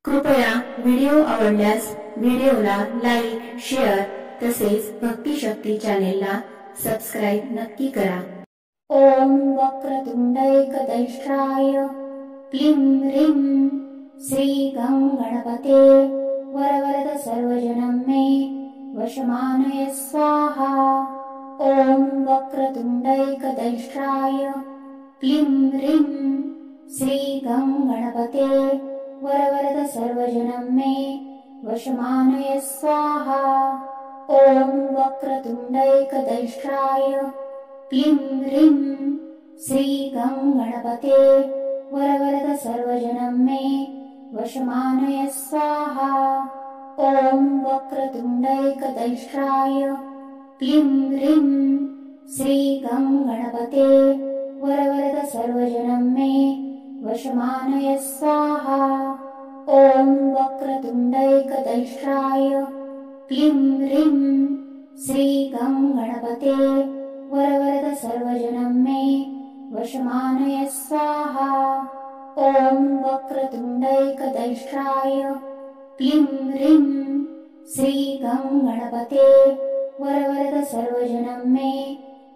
कृपया व्हिडिओ आवडल्यास व्हिडिओला लाईक, शेअर तसेच भक्तिशक्ती चॅनेलला सबस्क्राइब नक्की करा। ओम वक्रतुंडैकदंष्ट्राय क्लीं ह्रीं श्री गं गणपते वरवरद सर्वजनं मे वशमानय स्वाहा। ओम वक्रतुंडैकदंष्ट्राय क्लीं ह्रीं श्री गं गणपते वरवरद सर्वजनं मे वशमानय स्वाहा। ओम वक्रतुंडैकदंष्ट्राय क्लीं ह्रीं श्री गं गणपते वरवरद सर्वजनं मे वशमानय स्वाहा। ओम वक्रतुंडैकदंष्ट्राय क्लीं ह्रीं श्री गं गणपते वरवरद सर्वजनं मे वशमानय स्वाहा। ओम वक्रतुंडैकदंष्ट्राय क्लीं ह्रीं श्री गं गणपते वरवरद सर्वजनं मे वशमानय स्वाहा। ओम वक्रतुंडैकदंष्ट्राय क्लीं ह्रीं श्री गं गणपते वरवरद सर्वजनं मे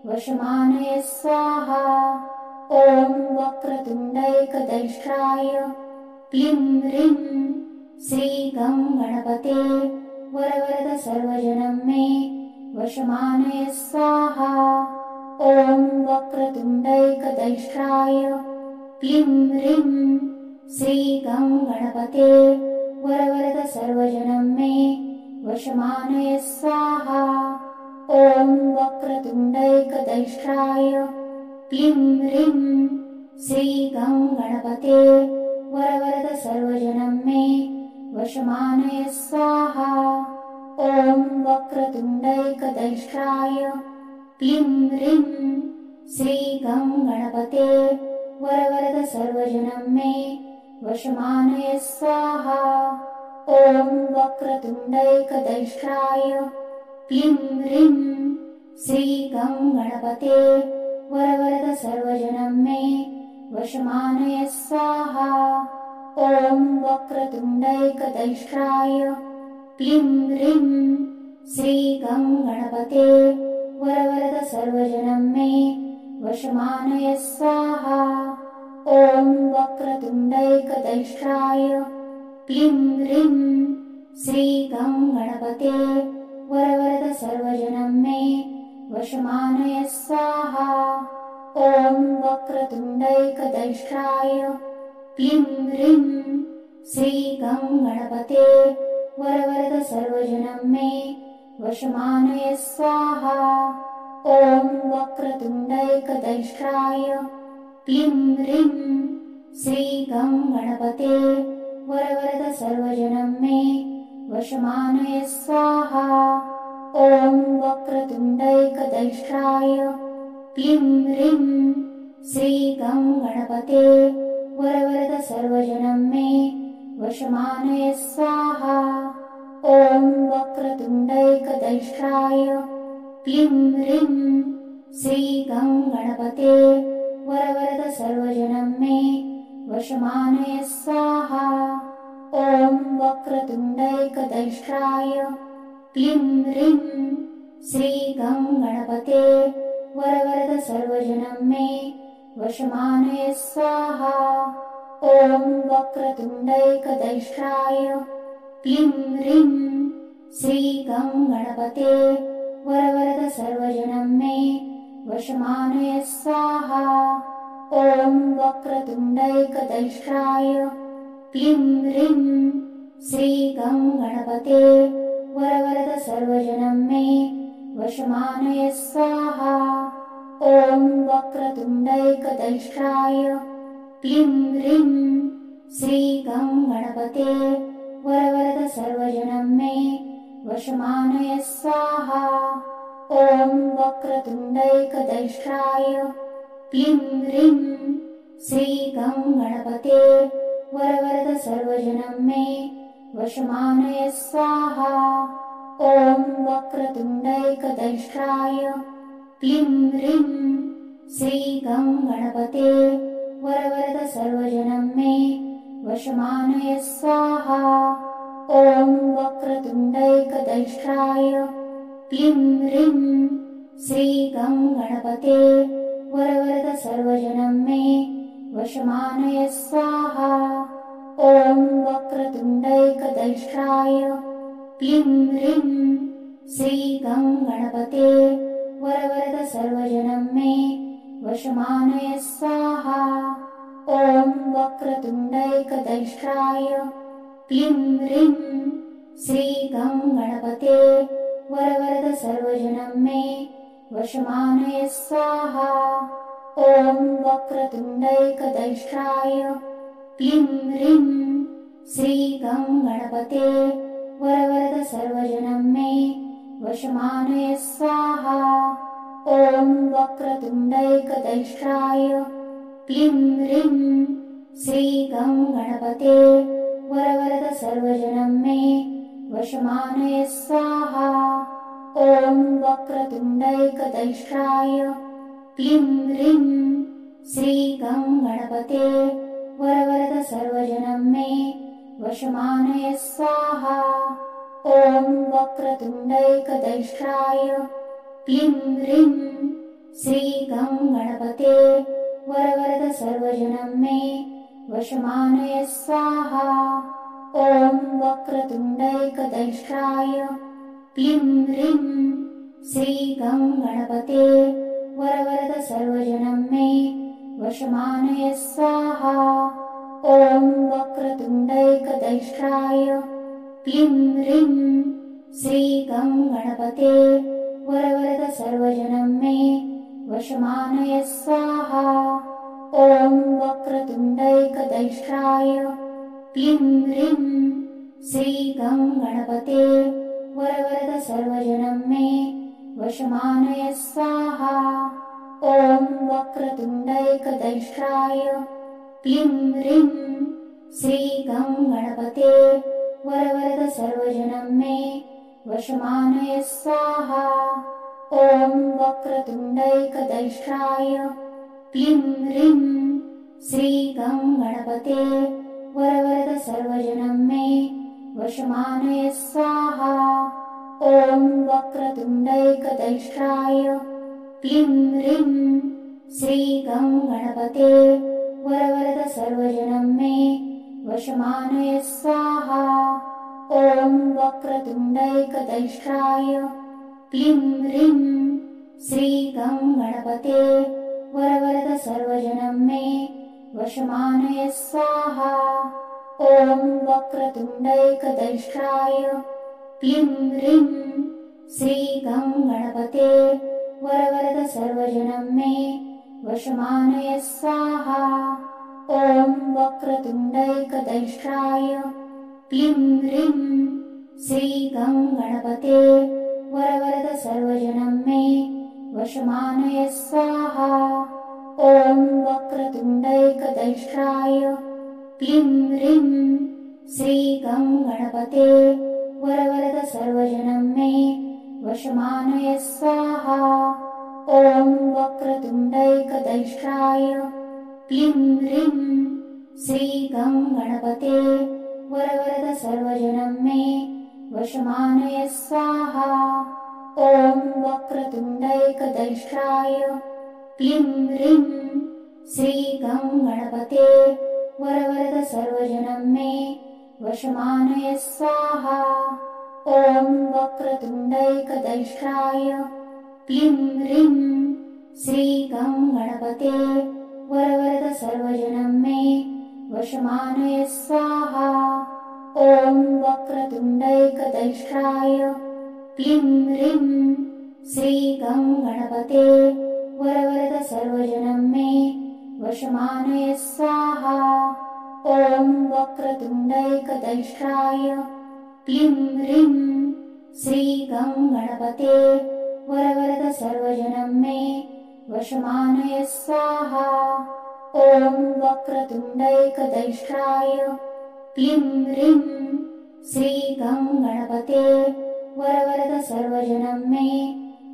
वशमानय स्वाहा। ओम वक्रतुंडैकदंष्ट्राय क्लीं ह्रीं श्री गं गणपते वरवरद सर्वजनं मे वशमानय स्वाहा। ओम वक्रतुंडैकदंष्ट्राय क्लीं ह्रीं श्री गं गणपते वरवरद सर्वजनं मे वशमानय स्वाहा। ओम वक्रतुंडैकदंष्ट्राय क्लीं ह्रीं श्री गं गणपते वरवरद सर्वजनं मे वशमानय स्वाहा। ओम वक्रतुंडैकदंष्ट्राय क्लीं ह्रीं श्री गं गणपते वरवरद सर्वजनं मे वशमानय स्वाहा। ओम वक्रतुंडैकदंष्ट्राय क्लीं ह्रीं श्री गं गणपते वरवरद सर्वजनं मे वशमानय स्वाहा। ओम वक्रतुंडैकदंष्ट्राय क्लीं ह्रीं श्री गं गणपते वरवरद सर्वजनं मे वशमानय स्वाहा। ओम वक्रतुंडैकदंष्ट्राय क्लीं ह्रीं श्री गं गणपते वरवरद सर्वजनं मे वशमानय स्वाहा। ओम वक्रतुंडैकदंष्ट्राय क्लीं ह्रीं श्री गं गणपते वरवरद सर्वजनं मे वशमानय स्वाहा। ओम वक्रतुंडैकदंष्ट्राय क्लीं ह्रीं श्री गं गणपते वरवरद सर्वजनं मे वशमानय स्वाहा। ओम वक्रतुंडैकदंष्ट्राय क्लीं ह्रीं श्री गं गणपते वरवरद सर्वजनं मे वशमानय स्वाहा। ओम वक्रतुंडैकदंष्ट्राय क्लीं ह्रीं श्री गं गणपते वरवरद सर्वजनं मे वशमानय स्वाहा। ओम वक्रतुंडैकदंष्ट्राय क्लीं ह्रीं श्री गं गणपते वरवरद सर्वजनं मे वशमानय स्वाहा। ओम वक्रतुंडैकदंष्ट्राय क्लीं ह्रीं श्री गं गणपते वरवरद सर्वजनं मे वशमानय स्वाहा। ओम वक्रतुंडैकदंष्ट्राय क्लीं ह्रीं श्री गं गणपते वरवरद सर्वजनं मे वशमानय स्वाहा। ओम वक्रतुंडैकदंष्ट्राय क्लीं ह्रीं श्री गं गणपते वरवरद सर्वजनं मे वशमानय स्वाहा। ओम वक्रतुंडैकदंष्ट्राय क्लीं ह्रीं श्री गं गणपते वरवरद सर्वजनं मे वशमानय स्वाहा। ओम वक्रतुंडैकदंष्ट्राय क्लीं ह्रीं श्री गं गणपते वरवरद सर्वजनं मे वशमानय स्वाहा। ॐ वक्रतुण्डैकदंष्ट्राय क्लीं ह्रीं श्रीगं गणपते वरवरद सर्वजनं मे वशमानय स्वाहा। ॐ वक्रतुण्डैकदंष्ट्राय क्लीं ह्रीं श्रीगं गणपते वरवरद सर्वजनं मे वशमानय स्वाहा। ॐ वक्रतुण्डैकदंष्ट्राय क्लीं ह्रीं श्रीगं गणपते वरवरद सर्वजनं मे वशमानय स्वाहा। ॐ वक्रतुण्डैकदंष्ट्राय क्लीं ह्रीं श्रीगं गणपते वरवरद सर्वजनं मे वशमानय स्वाहा। ॐ वक्रतुण्डैकदंष्ट्राय क्लीं ह्रीं श्रीगं गणपते वरवरद सर्वजनं मे वशमानय स्वाहा। ॐ वक्रतुण्डैकदंष्ट्राय क्लीं ह्रीं श्रीगं गणपते वरवरद सर्वजनं मे वशमानय स्वाहा। ॐ वक्रतुण्डैकदंष्ट्राय क्लीं ह्रीं श्रीगं गणपते वरवरद सर्वजनं मे वशमानय स्वाहा। ॐ वक्रतुण्डैकदंष्ट्राय क्लीं ह्रीं श्रीगं गणपते वरवरद सर्वजनं मे वशमानय स्वाहा। ॐ वक्रतुण्डैकदंष्ट्राय क्लीं ह्रीं श्रीगं गणपते वरवरद सर्वजनं मे वशमानय स्वाहा। ॐ वक्रतुण्डैकदंष्ट्राय क्लीं ह्रीं श्रीगं गणपते वरवरद सर्वजनं मे वशमानय स्वाहा। ॐ वक्रतुण्डैकदंष्ट्राय क्लीं ह्रीं श्रीगं गणपते वरवरद सर्वजनं मे वशमानय स्वाहा। ॐ वक्रतुण्डैकदंष्ट्राय क्लीं ह्रीं श्रीगं गणपते वरवरद सर्वजनं मे वशमानय स्वाहा। ॐ वक्रतुण्डैकदंष्ट्राय क्लीं ह्रीं श्रीगं गणपते वरवरद सर्वजनं मे वशमानय स्वाहा। ॐ वक्रतुण्डैकदंष्ट्राय क्लीं ह्रीं श्रीगं गणपते वरवरद सर्वजनं मे वशमानय स्वाहा। ॐ वक्रतुण्डैकदंष्ट्राय क्लीं ह्रीं श्रीगं गणपते वरवरद सर्वजनं मे वशमानय स्वाहा। ॐ वक्रतुण्डैकदंष्ट्राय क्लीं ह्रीं श्रीगं गणपते वरवरद सर्वजनं मे वशमानय स्वाहा। ॐ वक्रतुण्डैकदंष्ट्राय क्लीं ह्रीं श्रीगं गणपते वरवरद सर्वजनं मे वशमानय स्वाहा। ॐ वक्रतुण्डैकदंष्ट्राय क्लीं ह्रीं श्रीगं गणपते वरवरद सर्वजनं मे वशमानय स्वाहा। ॐ वक्रतुण्डैकदंष्ट्राय क्लीं ह्रीं श्रीगं गणपते वरवरद सर्वजनं मे वशमानय स्वाहा। ॐ वक्रतुण्डैकदंष्ट्राय क्लीं ह्रीं श्रीगं गणपते वरवरद सर्वजनं मे वशमानय स्वाहा। ॐ वक्रतुण्डैकदंष्ट्राय क्लीं ह्रीं श्रीगं गणपते वरवरद सर्वजनं मे वशमानय स्वाहा। ॐ वक्रतुण्डैकदंष्ट्राय क्लीं ह्रीं श्रीगं गणपते वरवरद सर्वजनं मे वशमानय स्वाहा। ॐ वक्रतुण्डैकदंष्ट्राय क्लीं ह्रीं श्रीगं गणपते वरवरद सर्वजनं मे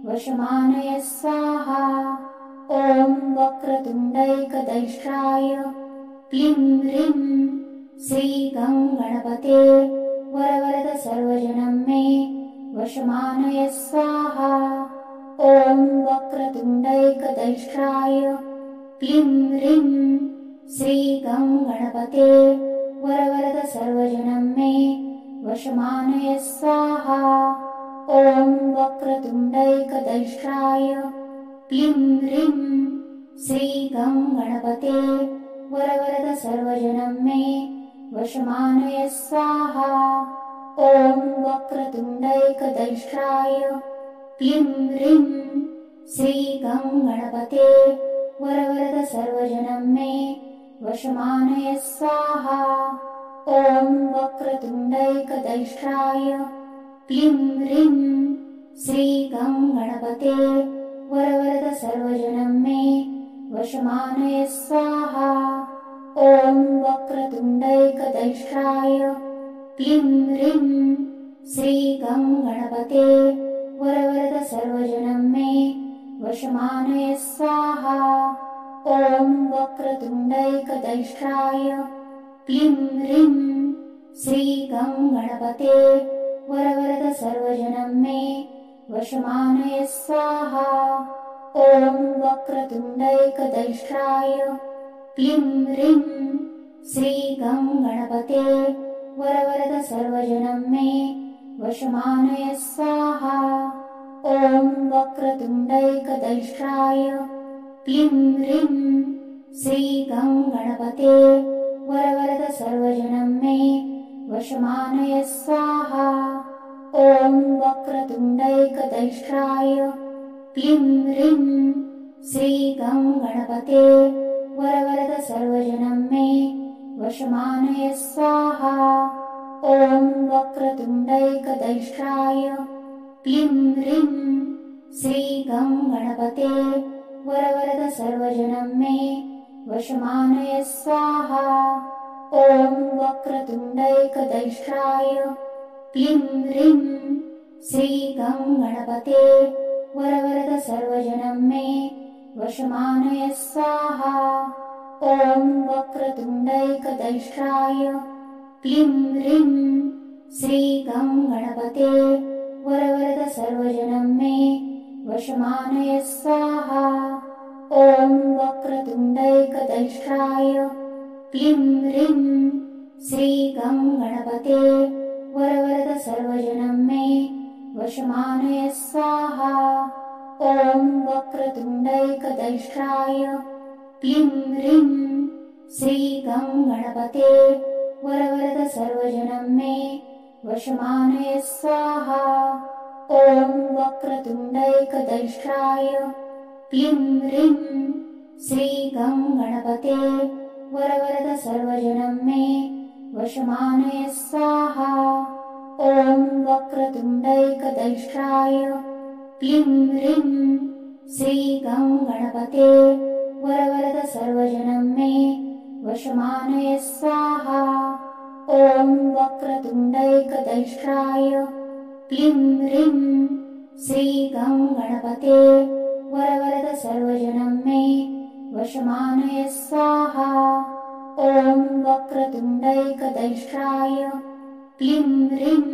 वशमानय स्वाहा। ॐ वक्रतुण्डैकदंष्ट्राय क्लीं ह्रीं श्रीगं गणपते वरवरद सर्वजनं मे वशमानय स्वाहा। ॐ वक्रतुण्डैकदंष्ट्राय क्लीं ह्रीं श्रीगं गणपते वरवरद सर्वजनं मे वशमानय स्वाहा। ॐ वक्रतुण्डैकदंष्ट्राय क्लीं ह्रीं श्रीगं गणपते वरवरद सर्वजनं मे वशमानय स्वाहा। ॐ वक्रतुण्डैकदंष्ट्राय क्लीं ह्रीं श्रीगं गणपते वरवरद सर्वजनं मे वशमानय स्वाहा। ॐ वक्रतुण्डैकदंष्ट्राय क्लीं ह्रीं श्रीगं गणपते वरवरद सर्वजनं मे वशमानय स्वाहा। ॐ वक्रतुण्डैकदंष्ट्राय क्लीं ह्रीं श्रीगं गणपते वरवरद सर्वजनं मे वशमानय स्वाहा। ॐ वक्रतुण्डैकदंष्ट्राय क्लीं ह्रीं श्रीगं गणपते वरवरद सर्वजनं मे वशमानय स्वाहा। ॐ वक्रतुण्डैकदंष्ट्राय क्लीं ह्रीं श्रीगं गणपते वरवरद सर्वजनं मे वशमानय स्वाहा। ॐ वक्रतुण्डैकदंष्ट्राय क्लीं ह्रीं श्रीगं गणपते वरवरद सर्वजनं मे वशमानय स्वाहा। ॐ वक्रतुण्डैकदंष्ट्राय क्लीं ह्रीं श्रीगं गणपते वरवरद सर्वजनं मे वशमानय स्वाहा। ॐ वक्रतुण्डैकदंष्ट्राय क्लीं ह्रीं श्रीगं गणपते वरवरद सर्वजनं मे वशमानय स्वाहा। ॐ वक्रतुण्डैकदंष्ट्राय क्लीं ह्रीं श्रीगं गणपते वरवरद सर्वजनं मे वशमानय स्वाहा। ॐ वक्रतुण्डैकदंष्ट्राय क्लीं ह्रीं श्रीगं गणपते वरवरद सर्वजनं मे वशमानय स्वाहा। ॐ वक्रतुण्डैकदंष्ट्राय क्लीं ह्रीं श्रीगं गणपते वरवरद सर्वजनं मे वशमानय स्वाहा। ॐ वक्रतुण्डैकदंष्ट्राय क्लीं ह्रीं श्रीगं गणपते वरवरद सर्वजनं मे वशमानय स्वाहा। ॐ वक्रतुण्डैकदंष्ट्राय क्लीं ह्रीं श्रीगं गणपते वरवरद सर्वजनं मे वशमानय स्वाहा। ॐ वक्रतुण्डैकदंष्ट्राय क्लीं ह्रीं श्रीगं गणपते वरवरद सर्वजनं मे वशमानय स्वाहा। ॐ वक्रतुण्डैकदंष्ट्राय क्लीं ह्रीं श्रीगं गणपते वरवरद सर्वजनं मे वशमानय स्वाहा। ॐ वक्रतुण्डैकदंष्ट्राय क्लीं ह्रीं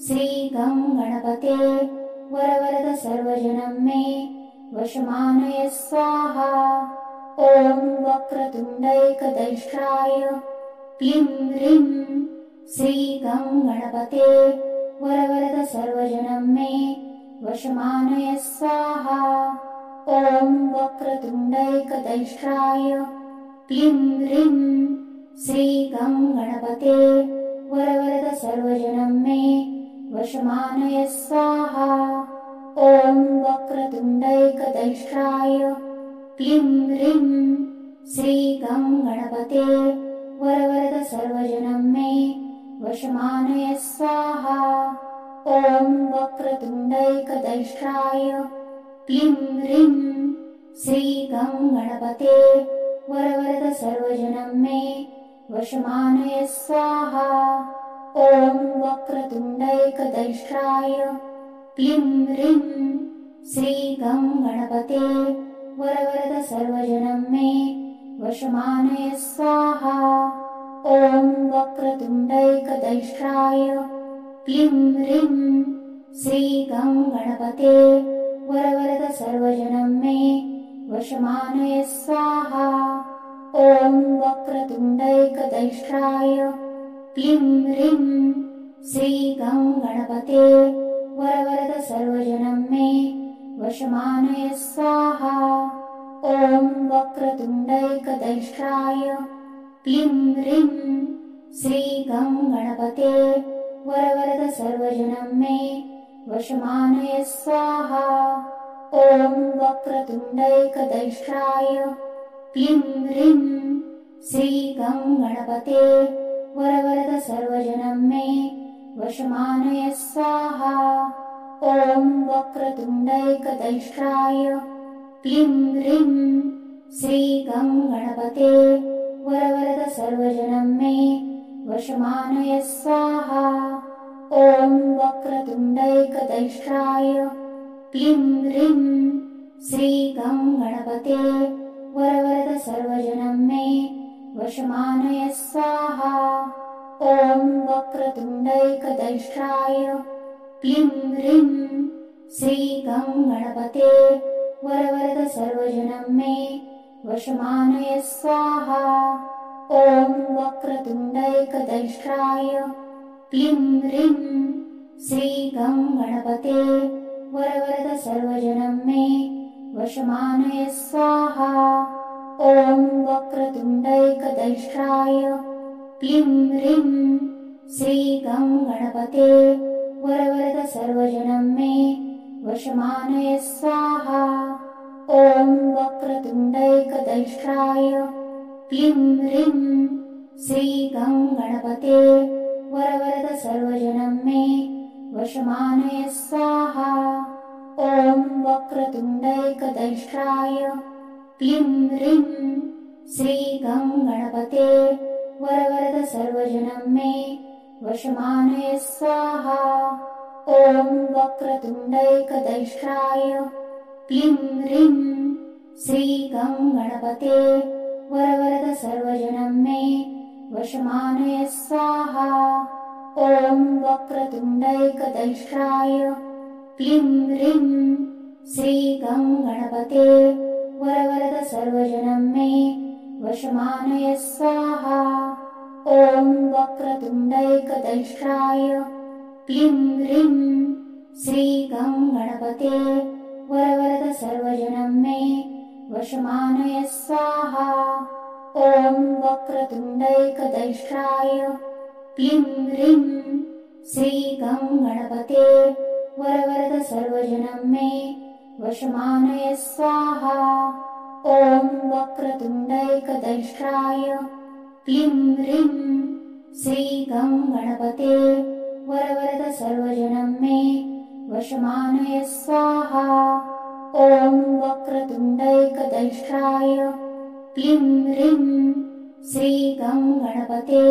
श्रीगं गणपते वरवरद सर्वजनं मे वशमानय स्वाहा। ॐ वक्रतुण्डैकदंष्ट्राय क्लीं ह्रीं श्रीगं गणपते वरवरद सर्वजनं मे वशमानय स्वाहा। ॐ वक्रतुण्डैकदंष्ट्राय क्लीं ह्रीं श्रीगं गणपते वरवरद सर्वजनं मे वशमानय स्वाहा। ॐ वक्रतुण्डैकदंष्ट्राय क्लीं ह्रीं श्रीगं गणपते वरवरद सर्वजनं मे वशमानय स्वाहा। ॐ वक्रतुण्डैकदंष्ट्राय क्लीं ह्रीं श्रीगं गणपते वरवरद सर्वजनं मे वशमानय स्वाहा। ॐ वक्रतुण्डैकदंष्ट्राय क्लीं ह्रीं श्रीगं गणपते वरवरद सर्वजनं मे वशमानय स्वाहा। ॐ वक्रतुण्डैकदंष्ट्राय क्लीं ह्रीं श्रीगं गणपते वरवरद सर्वजनं मे वशमानय स्वाहा। ॐ वक्रतुण्डैकदंष्ट्राय क्लीं ह्रीं श्रीगं गणपते वरवरद सर्वजनं मे वशमानय स्वाहा। ॐ वक्रतुण्डैकदंष्ट्राय क्लीं ह्रीं श्रीगं गणपते वरवरद सर्वजनं मे वशमानय स्वाहा। ॐ वक्रतुण्डैकदंष्ट्राय क्लीं ह्रीं श्रीगं गणपते वरवरद सर्वजनं मे वशमानय स्वाहा। ॐ वक्रतुण्डैकदंष्ट्राय क्लीं ह्रीं श्रीगं गणपते वरवरद सर्वजनं मे वशमानय स्वाहा। ॐ वक्रतुण्डैकदंष्ट्राय क्लीं ह्रीं श्रीगं गणपते वरवरद सर्वजनं मे वशमानय स्वाहा। ॐ वक्रतुण्डैकदंष्ट्राय क्लीं ह्रीं श्रीगं गणपते वरवरद सर्वजनं मे वशमानय स्वाहा। ॐ वक्रतुण्डैकदंष्ट्राय क्लीं ह्रीं श्रीगं गणपते वरवरद सर्वजनं मे वशमानय स्वाहा। ॐ वक्रतुण्डैकदंष्ट्राय क्लीं ह्रीं श्रीगं गणपते वरवरद सर्वजनं मे वशमानय स्वाहा। ॐ वक्रतुण्डैकदंष्ट्राय क्लीं ह्रीं श्रीगं गणपते वरवरद सर्वजनं मे वशमानय स्वाहा। ॐ वक्रतुण्डैकदंष्ट्राय क्लीं ह्रीं श्रीगं गणपते वरवरद सर्वजनं मे वशमानय स्वाहा। ॐ वक्रतुण्डैकदंष्ट्राय क्लीं ह्रीं श्रीगं गणपते वरवरद सर्वजनं मे वशमानय स्वाहा। ॐ वक्रतुण्डैकदंष्ट्राय क्लीं ह्रीं श्रीगं गणपते वरवरद सर्वजनं मे वशमानय स्वाहा। ॐ वक्रतुण्डैकदंष्ट्राय क्लीं ह्रीं श्रीगं गणपते वरवरद सर्वजनं मे वशमानय स्वाहा। ॐ वक्रतुण्डैकदंष्ट्राय क्लीं ह्रीं श्रीगं गणपते वरवरद सर्वजनं मे वशमानय स्वाहा। ॐ वक्रतुण्डैकदंष्ट्राय क्लीं ह्रीं श्रीगं गणपते वरवरद सर्वजनं मे वशमानय स्वाहा। ॐ वक्रतुण्डैकदंष्ट्राय क्लीं ह्रीं श्रीगं गणपते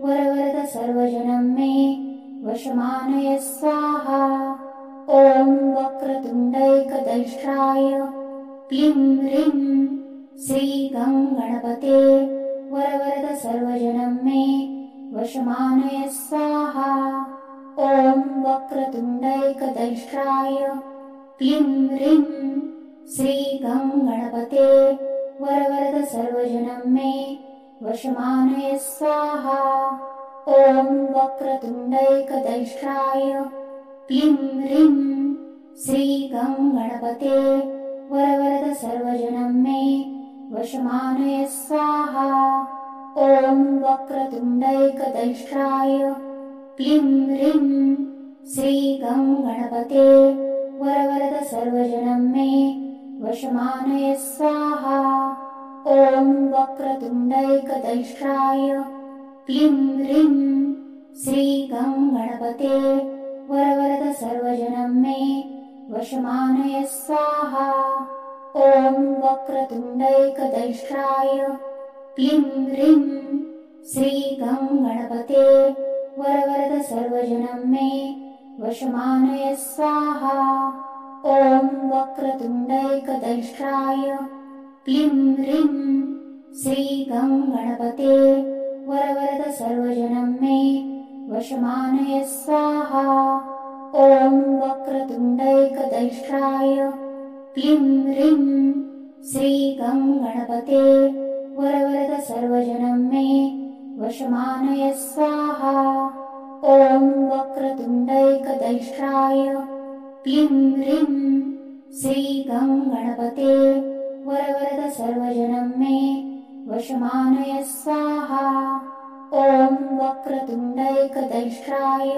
वरवरद सर्वजनं मे वशमानय स्वाहा। ॐ वक्रतुण्डैकदंष्ट्राय क्लीं ह्रीं श्रीगं गणपते वरवरद सर्वजनं मे वशमानय स्वाहा। ॐ वक्रतुण्डैकदंष्ट्राय क्लीं ह्रीं श्रीगं गणपते वरवरद सर्वजनं मे वशमानय स्वाहा। ॐ वक्रतुण्डैकदंष्ट्राय क्लीं ह्रीं श्रीगं गणपते वरवरद सर्वजनं मे वशमानय स्वाहा। ॐ वक्रतुण्डैकदंष्ट्राय क्लीं ह्रीं श्रीगं गणपते वरवरद सर्वजनं मे वशमानय स्वाहा। ॐ वक्रतुण्डैकदंष्ट्राय क्लीं ह्रीं श्रीगं गणपते वरवरद सर्वजनं मे वशमानय स्वाहा। ॐ वक्रतुण्डैकदंष्ट्राय क्लीं ह्रीं श्रीगं गणपते वरवरद सर्वजनं मे वशमानय स्वाहा। ॐ वक्रतुण्डैकदंष्ट्राय क्लीं ह्रीं श्रीगं गणपते वरवरद सर्वजनं मे वशमानय स्वाहा। ॐ वक्रतुण्डैकदंष्ट्राय क्लीं ह्रीं श्रीगं गणपते वरवरद सर्वजनं मे वशमानय स्वाहा। ॐ वक्रतुण्डैकदंष्ट्राय क्लीं ह्रीं श्रीगं गणपते वरवरद सर्वजनं मे वशमानय स्वाहा। ॐ वक्रतुण्डैकदंष्ट्राय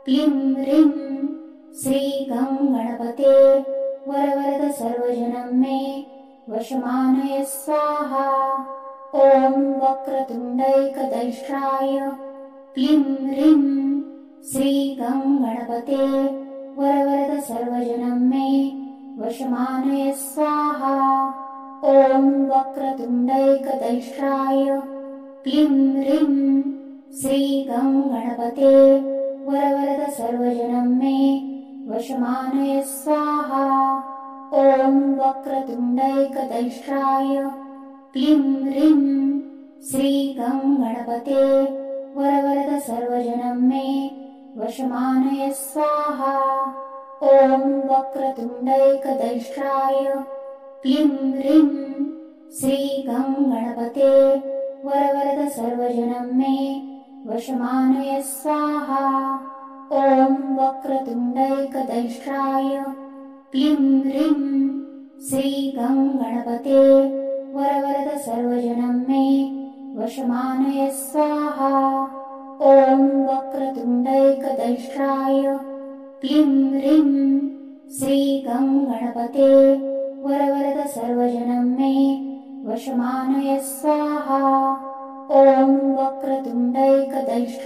क्लीं ह्रीं श्रीगं गणपते वरवरद सर्वजनं मे वशमानय स्वाहा। ॐ वक्रतुण्डैकदंष्ट्राय क्लीं ह्रीं श्रीगं गणपते वरवरद सर्वजनं मे वशमानय स्वाहा। ॐ वक्रतुण्डैकदंष्ट्राय क्लीं ह्रीं श्रीगं गणपते वरवरद सर्वजनं मे वशमानय स्वाहा। ॐ वक्रतुण्डैकदंष्ट्राय क्लीं ह्रीं श्रीगं गणपते वरवरद सर्वजनं मे वशमानय स्वाहा। ॐ वक्रतुण्डैकदंष्ट्राय क्लीं ह्रीं श्रीगं गणपते वरवरद सर्वजनं मे वशमानय स्वाहा। ॐ वक्रतुण्डैकदंष्ट्राय क्लीं ह्रीं श्रीगं गणपते वरवरद सर्वजनं मे वशमानय स्वाहा। ॐ वक्रतुण्डैकदंष्ट्राय क्लीं ह्रीं श्रीगं गणपते वरवरद सर्वजनं मे वशमानय स्वाहा। ॐ वक्रतुण्डैकदंष्ट्राय